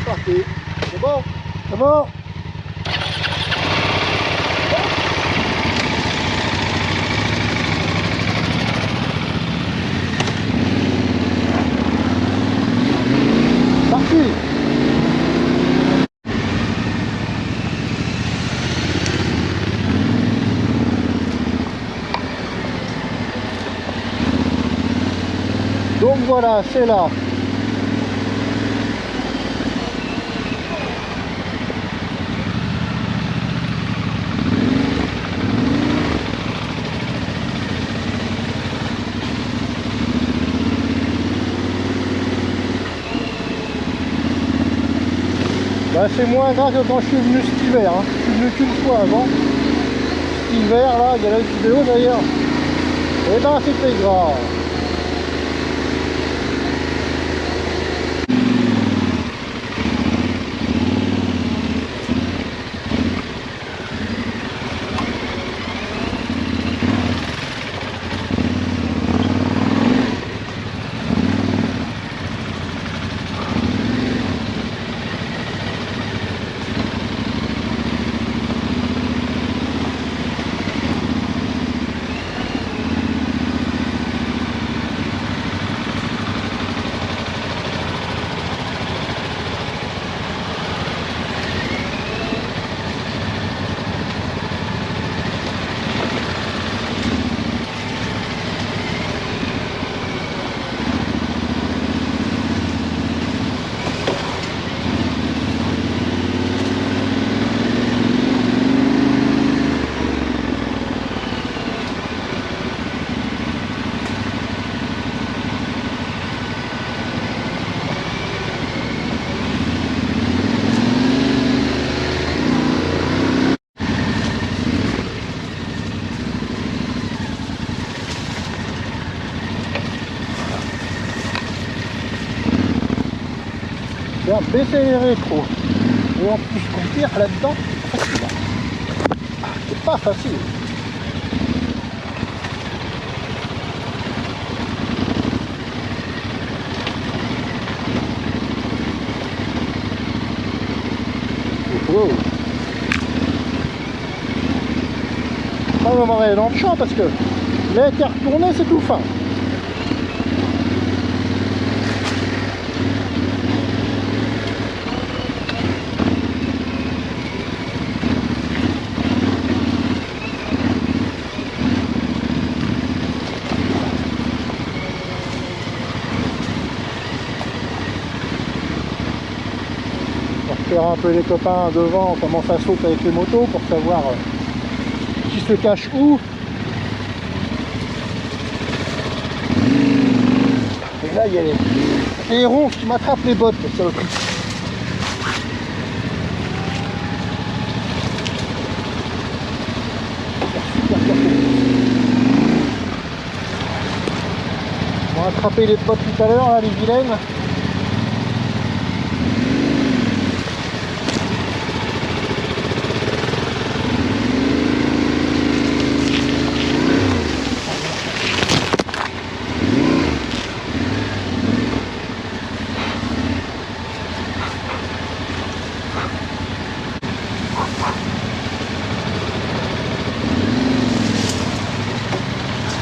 parti. C'est bon? C'est bon? Parti. Donc voilà, c'est là. Bah, c'est moins grave que quand je suis venu cet hiver. Hein. Je suis venu qu'une fois avant. Cet hiver là, il y a la vidéo d'ailleurs. Et ben c'était grave. Bien, baisser les rétros. Et en plus conduire là-dedans, c'est pas facile. Wow. Ça va m'arrêter dans le champ parce que l'air qui est retourné, c'est tout fin. Faire un peu les copains devant comment ça saute avec les motos pour savoir qui se cache où. Et là il y a les ronces qui m'attrapent les bottes, ça le coup. On va attraper les bottes tout à l'heure, là, les vilaines.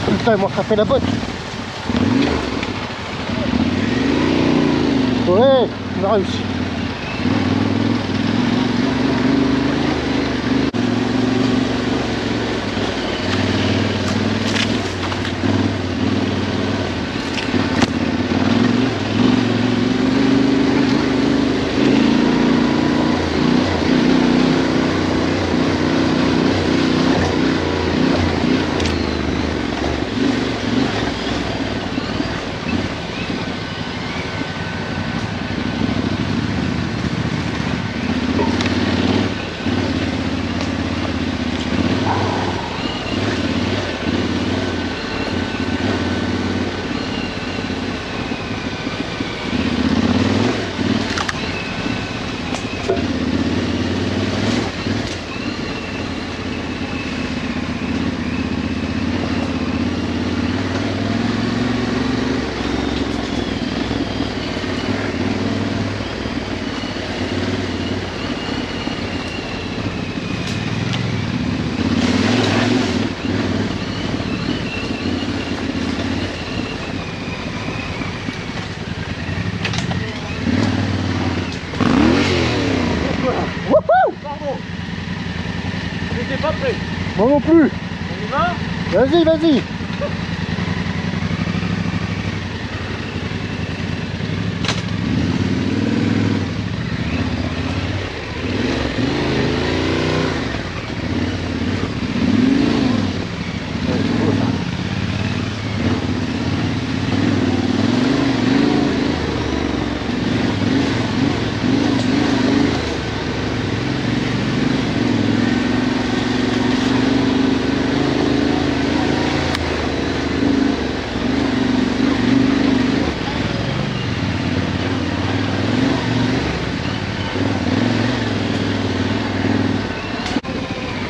Putain, ils m'ont attrapé la botte. Ouais, on a réussi. pas prêt. Moi non plus. On y va? Vas-y, vas-y.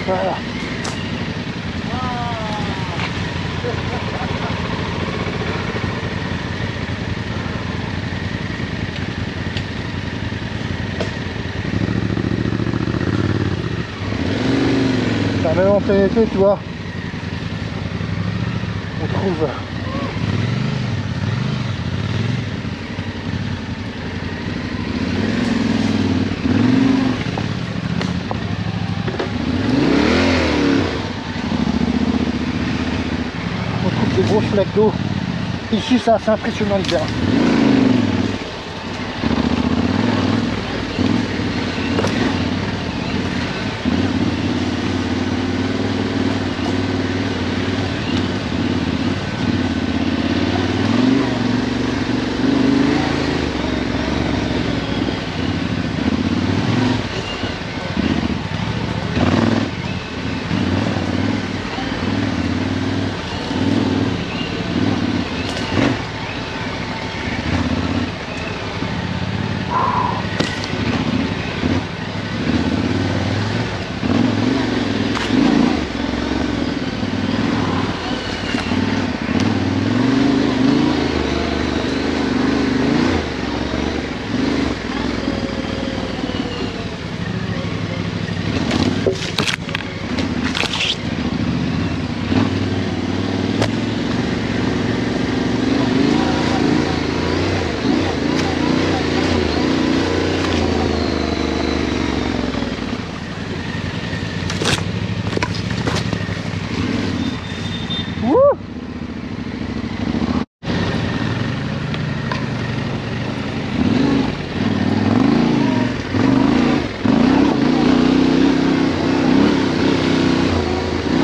Voilà. Ça même en plein été, tu vois, on trouve des grosses flaques d'eau. Ici, c'est assez impressionnant l'hiver.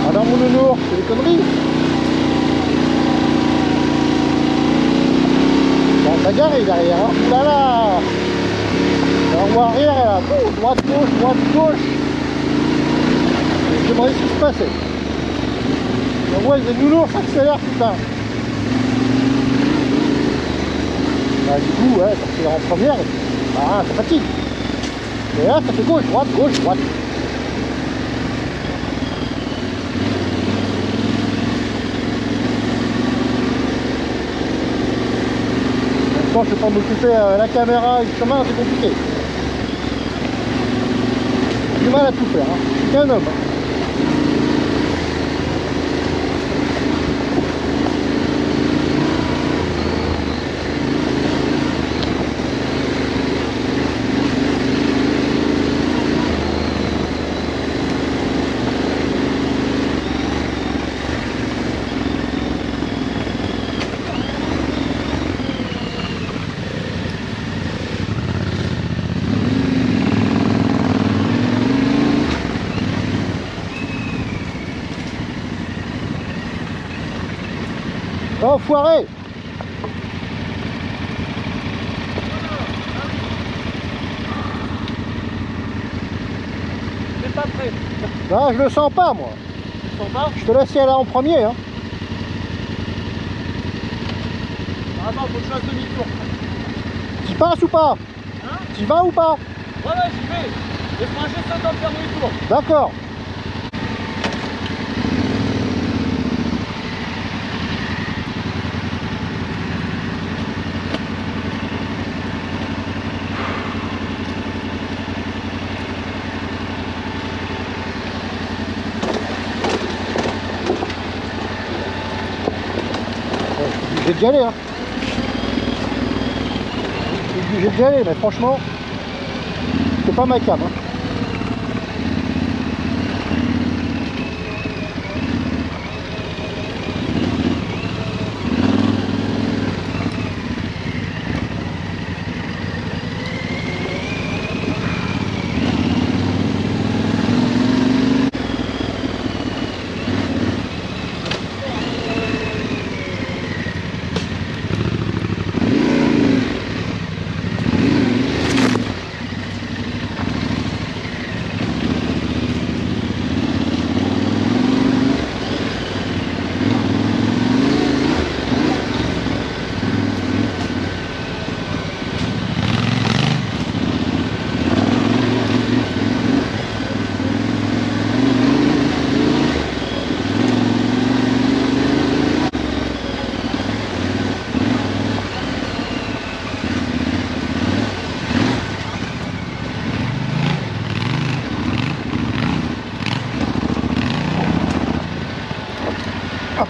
Alors mon nounours, c'est des conneries. Bon, t'as garé derrière, hein. Là là. En roue arrière, elle a droite, gauche. Je me demandais ce qui se passait. On voit les nounours s'accélèrent, putain. Bah, du coup, ouais, quand c'est en première, bah, ça fatigue. Et là, ça fait gauche, droite. Quand je peux pas m'occuper la caméra et le chemin, c'est compliqué. J'ai du mal à tout faire, hein. Je suis qu'un homme. Oh, foiré! C'est pas prêt. Là, je le sens pas, moi. Tu sens pas? Je te laisse y aller en premier, hein. Attends, faut que je fasse demi-tour. Tu passes ou pas? Hein? Tu vas ou pas? Ouais, j'y vais. Laisse-moi juste le temps de faire demi-tour. D'accord. Je suis obligé d'y aller, hein. Je suis obligé d'y aller, mais franchement, c'est pas ma cam, hein.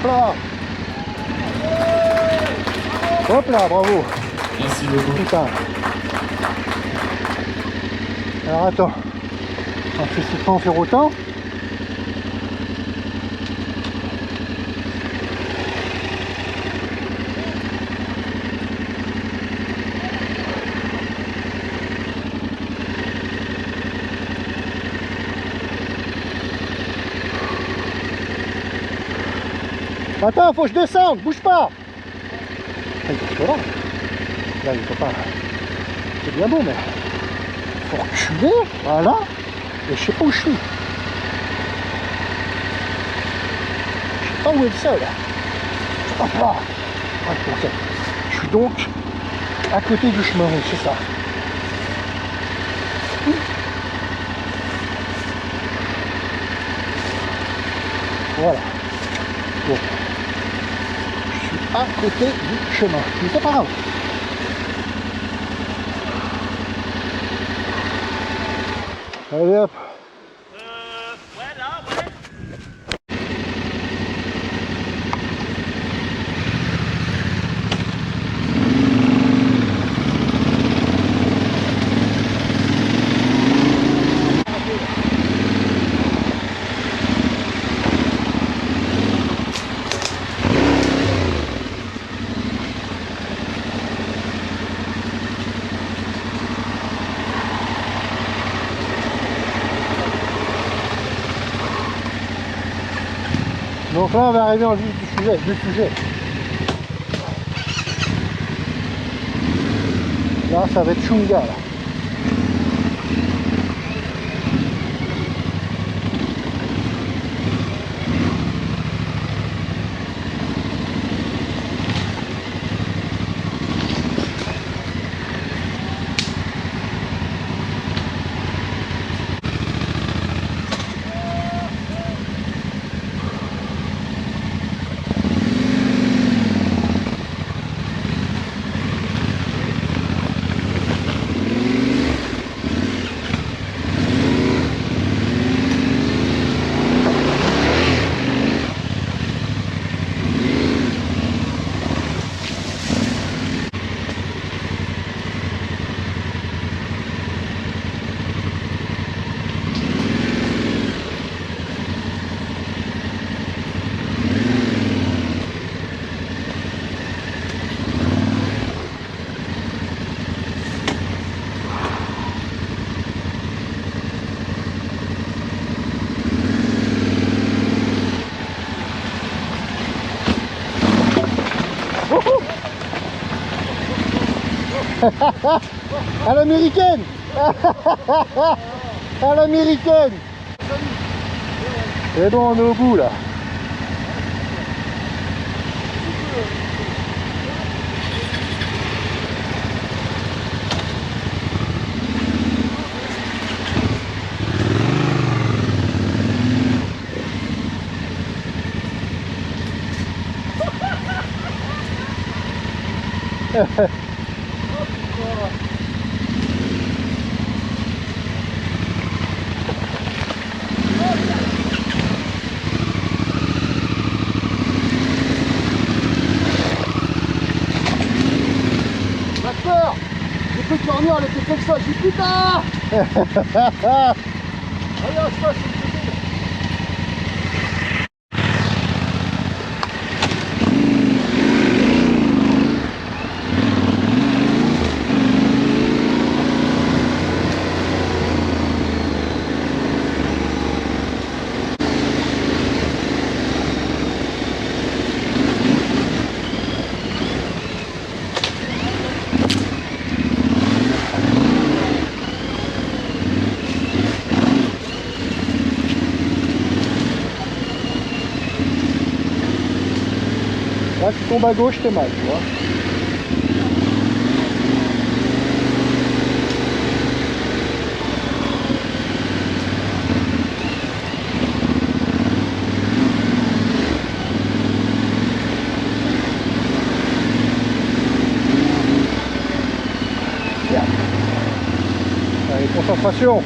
Hop là. Hop là, bravo. Merci beaucoup. Putain. Alors attends. On fait c'est pas en faire autant. Attends, faut que je descende, bouge pas. Il faut là. Là, il faut pas. C'est bien beau, mais faut reculer, voilà. Et je sais pas où je suis. Je sais pas où est le sol. Hop là. Ah, ok. Je suis donc à côté du chemin, oui, c'est ça. Voilà. Bon. Je suis à côté du chemin. Mais c'est pas grave. Allez hop. Ouais, là, ouais. Donc là on va arriver en vue du sujet. Là ça va être Chunga là. À l'américaine. À l'américaine. Et bon, on est au bout là. J'ai pris le corner, elle était comme ça, je dis putain. Regarde ça, c'est le début. Là, si tu tombes à gauche, t'es mal, tu vois. Bien. Allez, concentration.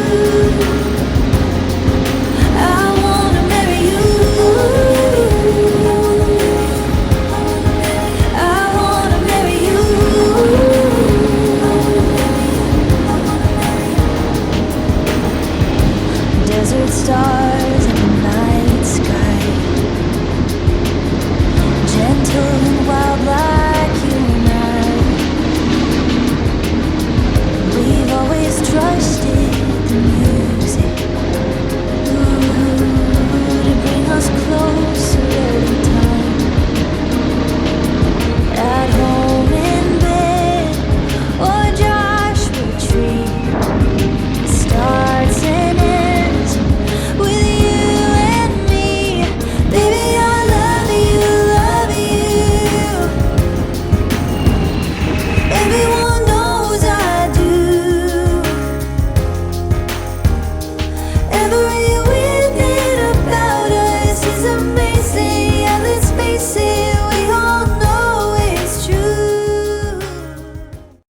Voilà.